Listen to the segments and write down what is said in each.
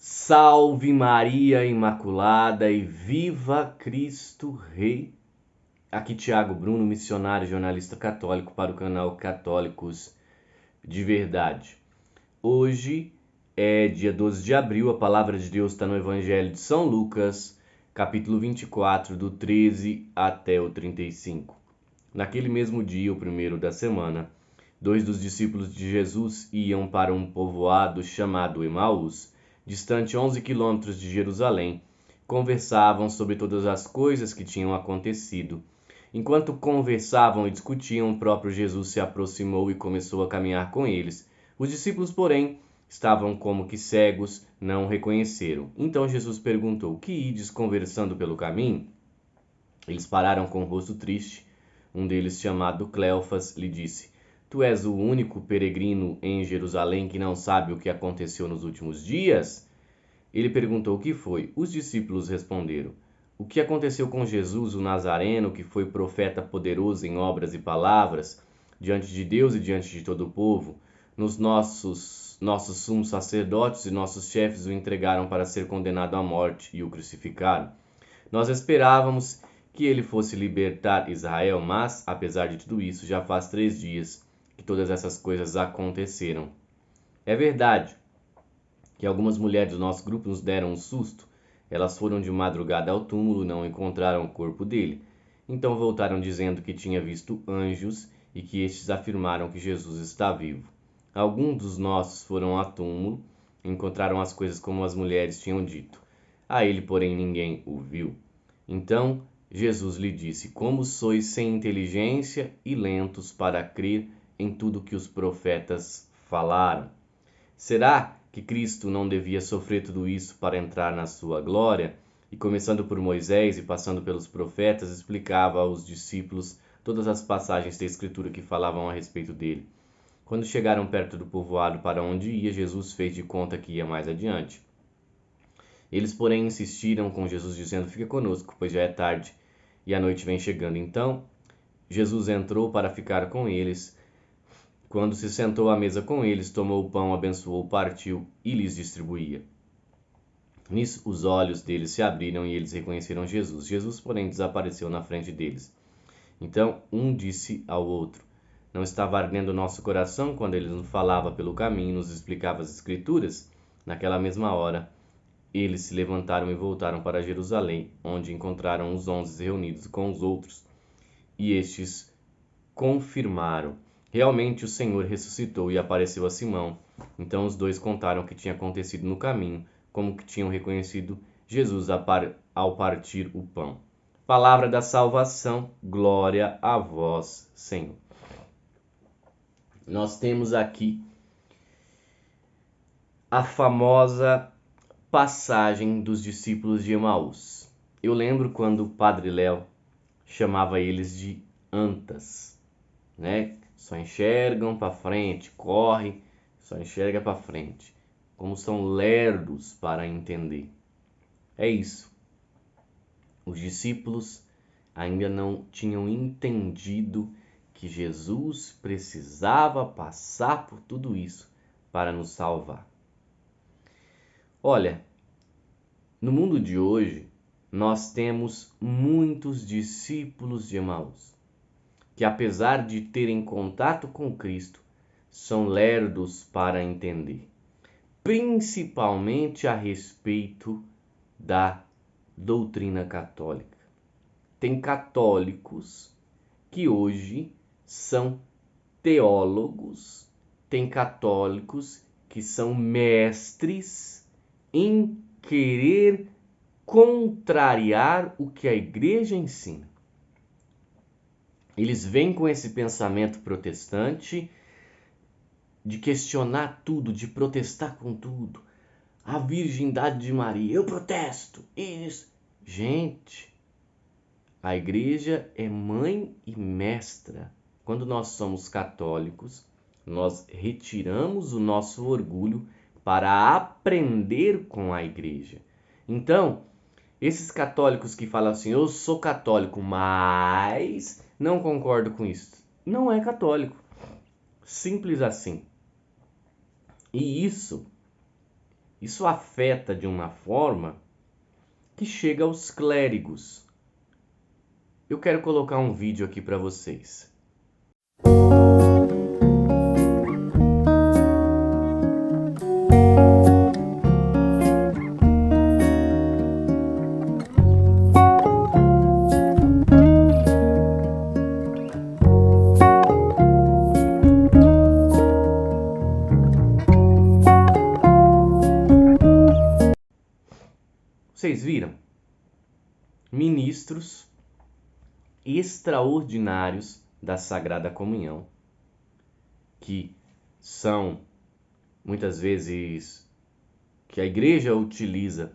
Salve Maria Imaculada e viva Cristo Rei! Aqui Tiago Bruno, missionário jornalista católico para o canal Católicos de Verdade. Hoje é dia 12 de abril, a palavra de Deus está no Evangelho de São Lucas, capítulo 24, do 13 até o 35. Naquele mesmo dia, o primeiro da semana, 2 dos discípulos de Jesus iam para um povoado chamado Emaús, distante 11 quilômetros de Jerusalém. Conversavam sobre todas as coisas que tinham acontecido. Enquanto conversavam e discutiam, o próprio Jesus se aproximou e começou a caminhar com eles. Os discípulos, porém, estavam como que cegos, não o reconheceram. Então Jesus perguntou: Que ides conversando pelo caminho? Eles pararam com o rosto triste. Um deles, chamado Cleofas, lhe disse: Tu és o único peregrino em Jerusalém que não sabe o que aconteceu nos últimos dias? Ele perguntou: O que foi? Os discípulos responderam: O que aconteceu com Jesus, o Nazareno, que foi profeta poderoso em obras e palavras, diante de Deus e diante de todo o povo? Nossos sumos sacerdotes e nossos chefes o entregaram para ser condenado à morte e o crucificaram. Nós esperávamos que ele fosse libertar Israel, mas, apesar de tudo isso, já faz 3 dias que todas essas coisas aconteceram. É verdade que algumas mulheres do nosso grupo nos deram um susto. Elas foram de madrugada ao túmulo e não encontraram o corpo dele. Então voltaram dizendo que tinha visto anjos e que estes afirmaram que Jesus está vivo. Alguns dos nossos foram ao túmulo e encontraram as coisas como as mulheres tinham dito. A ele, porém, ninguém o viu. Então Jesus lhe disse: Como sois sem inteligência e lentos para crer em tudo que os profetas falaram. Será que Cristo não devia sofrer tudo isso para entrar na sua glória? E começando por Moisés e passando pelos profetas, explicava aos discípulos todas as passagens da Escritura que falavam a respeito dele. Quando chegaram perto do povoado para onde ia, Jesus fez de conta que ia mais adiante. Eles, porém, insistiram com Jesus, dizendo: Fica conosco, pois já é tarde e a noite vem chegando. Então, Jesus entrou para ficar com eles. Quando se sentou à mesa com eles, tomou o pão, abençoou, partiu e lhes distribuía. Nisso, os olhos deles se abriram e eles reconheceram Jesus. Jesus, porém, desapareceu na frente deles. Então, um disse ao outro: Não estava ardendo nosso coração quando ele nos falava pelo caminho e nos explicava as Escrituras? Naquela mesma hora, eles se levantaram e voltaram para Jerusalém, onde encontraram os 11 reunidos com os outros, e estes confirmaram: Realmente o Senhor ressuscitou e apareceu a Simão. Então os dois contaram o que tinha acontecido no caminho, como que tinham reconhecido Jesus ao partir o pão. Palavra da salvação, glória a vós, Senhor. Nós temos aqui a famosa passagem dos discípulos de Emaús. Eu lembro quando o Padre Léo chamava eles de antas, né? Só enxergam para frente, corre, só enxerga para frente. Como são lerdos para entender. É isso. Os discípulos ainda não tinham entendido que Jesus precisava passar por tudo isso para nos salvar. Olha, no mundo de hoje, nós temos muitos discípulos de Emaús, que apesar de terem contato com Cristo, são lerdos para entender, principalmente a respeito da doutrina católica. Tem católicos que hoje são teólogos, tem católicos que são mestres em querer contrariar o que a igreja ensina. Eles vêm com esse pensamento protestante de questionar tudo, de protestar com tudo. A virgindade de Maria, eu protesto. Isso. Gente, a igreja é mãe e mestra. Quando nós somos católicos, nós retiramos o nosso orgulho para aprender com a igreja. Então, esses católicos que falam assim: eu sou católico, mas não concordo com isso, não é católico. Simples assim. E isso Isso afeta de uma forma que chega aos clérigos. Eu quero colocar um vídeo aqui para vocês. Vocês viram? Ministros extraordinários da Sagrada Comunhão, que são muitas vezes que a igreja utiliza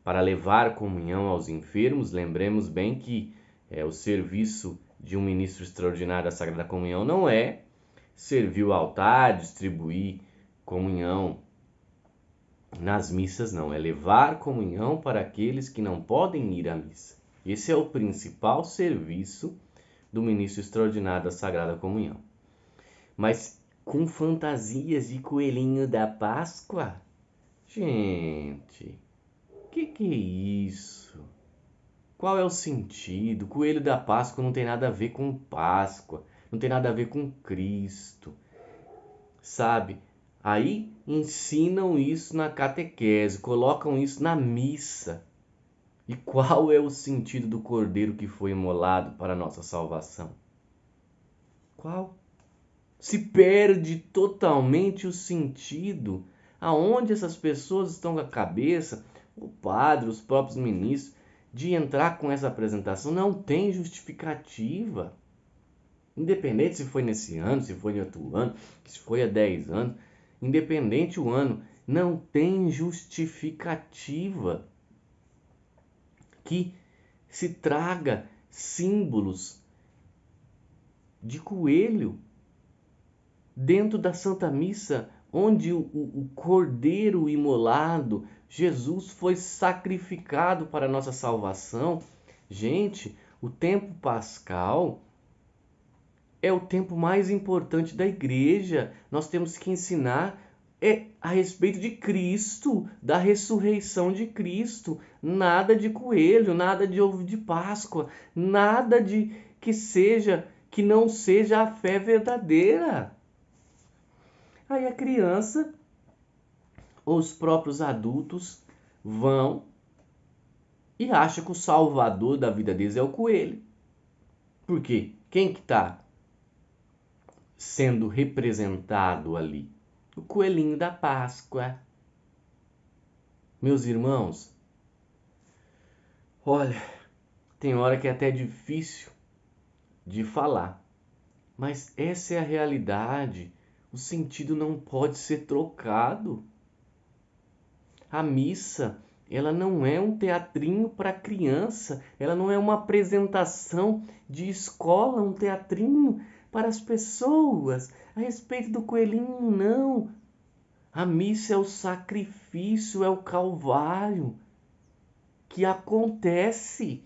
para levar comunhão aos enfermos. Lembremos bem que o serviço de um ministro extraordinário da Sagrada Comunhão não é servir o altar, distribuir comunhão nas missas, não. É levar comunhão para aqueles que não podem ir à missa. Esse é o principal serviço do ministro extraordinário da Sagrada Comunhão. Mas com fantasias de coelhinho da Páscoa? Gente, que é isso? Qual é o sentido? Coelho da Páscoa não tem nada a ver com Páscoa, não tem nada a ver com Cristo, sabe? Aí ensinam isso na catequese, colocam isso na missa. E qual é o sentido do cordeiro que foi imolado para a nossa salvação? Qual? Se perde totalmente o sentido. Aonde essas pessoas estão com a cabeça, o padre, os próprios ministros, de entrar com essa apresentação? Não tem justificativa. Independente se foi nesse ano, se foi em outro ano, se foi há 10 anos, independente o ano, não tem justificativa que se traga símbolos de coelho dentro da Santa Missa, onde o cordeiro imolado, Jesus, foi sacrificado para a nossa salvação. Gente, o tempo pascal é o tempo mais importante da igreja. Nós temos que ensinar a respeito de Cristo, da ressurreição de Cristo. Nada de coelho, nada de ovo de Páscoa, nada de que não seja a fé verdadeira. Aí a criança ou os próprios adultos vão e acham que o salvador da vida deles é o coelho. Por quê? Quem que está sendo representado ali? O coelhinho da Páscoa. Meus irmãos, olha, tem hora que é até difícil de falar, mas essa é a realidade. O sentido não pode ser trocado. A missa, ela não é um teatrinho para criança, ela não é uma apresentação de escola, um teatrinho para as pessoas a respeito do coelhinho, não. A missa é o sacrifício, é o Calvário que acontece.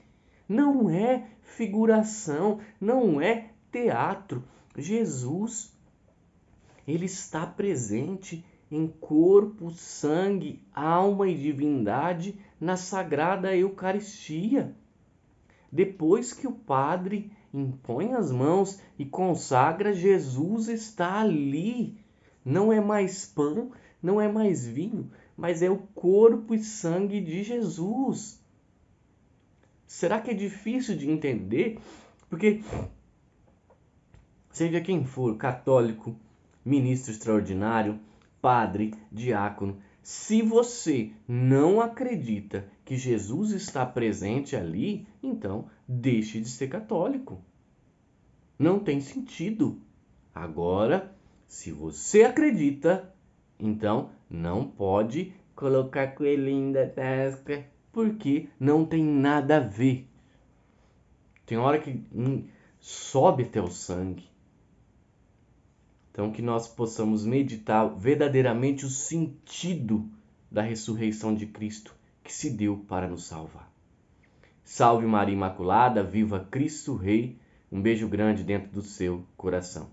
Não é figuração, não é teatro. Jesus, ele está presente em corpo, sangue, alma e divindade na Sagrada Eucaristia. Depois que o padre impõe as mãos e consagra, Jesus está ali. Não é mais pão, não é mais vinho, mas é o corpo e sangue de Jesus. Será que é difícil de entender? Porque, seja quem for, católico, ministro extraordinário, padre, diácono, se você não acredita que Jesus está presente ali, então deixe de ser católico. Não tem sentido. Agora, se você acredita, então não pode colocar coelhinho da Páscoa, porque não tem nada a ver. Tem hora que sobe até o sangue. Então, que nós possamos meditar verdadeiramente o sentido da ressurreição de Cristo que se deu para nos salvar. Salve Maria Imaculada, viva Cristo Rei. Um beijo grande dentro do seu coração.